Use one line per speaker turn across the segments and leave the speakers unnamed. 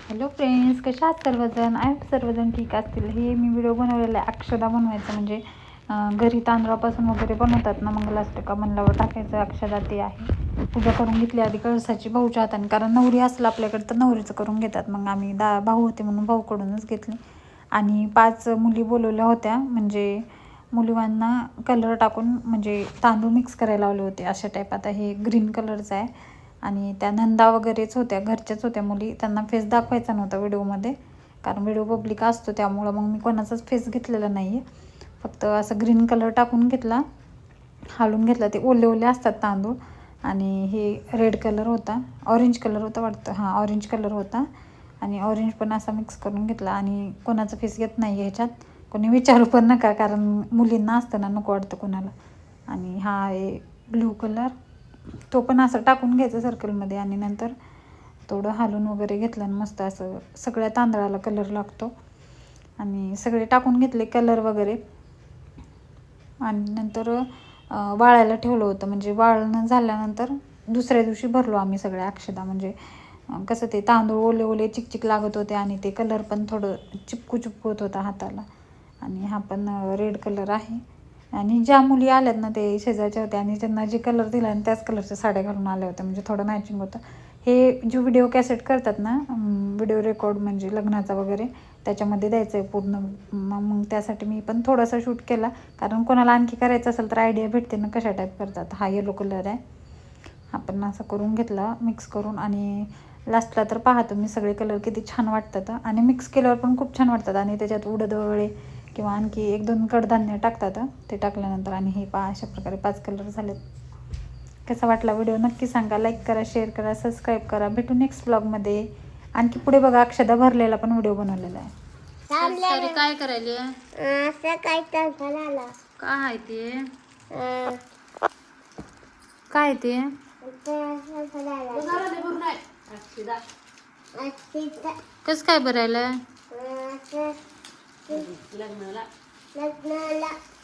Hello friends, कशा आहात सर्वजण? सर्वजण ठीक असतील. हे मी व्हिडिओ बनवलेला आहे अक्षदा बनवायचं, म्हणजे घरी तांदळापासून वगैरे बनवतात ना मंगलाष्टका म्हणल्यावर टाकायचं अक्षदा, ते आहे. पूजा करून घेतली आधी कळसाची भाऊच्या हाताने, कारण नवरी असलं आपल्याकडे तर नवरीचं करून घेतात. मग आम्ही भाऊ होते म्हणून भाऊकडूनच घेतली. आणि 5 मुली बोलवल्या होत्या, म्हणजे मुलींना कलर टाकून म्हणजे तांदूळ मिक्स करायला लावले होते अशा टाईप. आता हे ग्रीन कलरचं आहे आणि त्या नंदा वगैरेच होत्या, घरच्याच होत्या मुली. त्यांना फेस दाखवायचा नव्हता व्हिडिओमध्ये, कारण व्हिडिओ पब्लिक असतो, त्यामुळं मग मी कोणाचाच फेस घेतलेला नाही आहे. फक्त असं ग्रीन कलर टाकून घेतला, हालून घेतला. ते ओले ओले असतात तांदूळ. आणि हे रेड कलर होता, ऑरेंज कलर होता वाटतं, हां ऑरेंज कलर होता. आणि ऑरेंज पण असा मिक्स करून घेतला. आणि कोणाचा फेस घेत नाही आहे ह्याच्यात, कोणी विचारू पण नका, कारण मुलींना असतं ना, नको वाटतं कोणाला. आणि हा आहे ब्लू कलर, तो पण असं टाकून घ्यायचा सर्कलमध्ये. आणि नंतर थोडं हालून वगैरे घेतलं आणि मस्त असं सगळ्या तांदळाला कलर लागतो. आणि सगळे टाकून घेतले कलर वगैरे. आणि नंतर वाळायला ठेवलं होतं, म्हणजे वाळणं झाल्यानंतर दुसऱ्या दिवशी भरलो आम्ही सगळ्या अक्षदा. म्हणजे कसं ते तांदूळ ओले ओले चिकचिक लागत होते आणि ते कलर पण थोडं चिपकू होत होता हाताला. आणि हा पण रेड कलर आहे. आणि ज्या मुली आल्यात ना ते शेजारच्या होत्या, आणि त्यांना जे कलर दिला आणि त्याच कलरच्या साड्या घालून आल्या होत्या, म्हणजे थोडं मॅचिंग होतं. हे जो व्हिडिओ कॅसेट करतात ना, व्हिडिओ रेकॉर्ड म्हणजे लग्नाचा वगैरे, त्याच्यामध्ये द्यायचं आहे पूर्ण. मग त्यासाठी मी पण थोडासा शूट केला, कारण कोणाला आणखी करायचं असेल तर आयडिया भेटते ना कशा टाईप करतात. हा येलो कलर आहे, हा पण असं करून घेतला मिक्स करून. आणि लास्टला तर पहा तुम्ही सगळे कलर किती छान वाटतात, आणि मिक्स केल्यावर पण खूप छान वाटतात. आणि त्याच्यात उडद वगैरे किंवा आणखी 1-2 कडधान्य टाकतात ते टाकल्यानंतर. आणि हे पहा अशा प्रकारे 5 कलर झालेत. कसा वाटला व्हिडिओ नक्की सांगा, लाईक करा, शेअर करा, सबस्क्राईब करा. भेटू नेक्स्ट ब्लॉगमध्ये. आणखी पुढे बघा अक्षदा भरलेला पण व्हिडिओ बनवलेला आहे. काय करायली काय ते काय ते कस काय भरायला?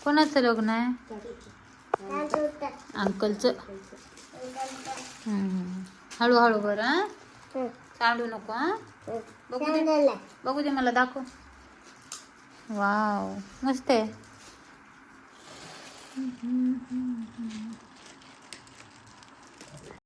कोणाचं लग्न आहे? अंकलचं. हळूहळू भर, चालू नको. बघू दे मला, दाखव. वाव, मस्त आहे.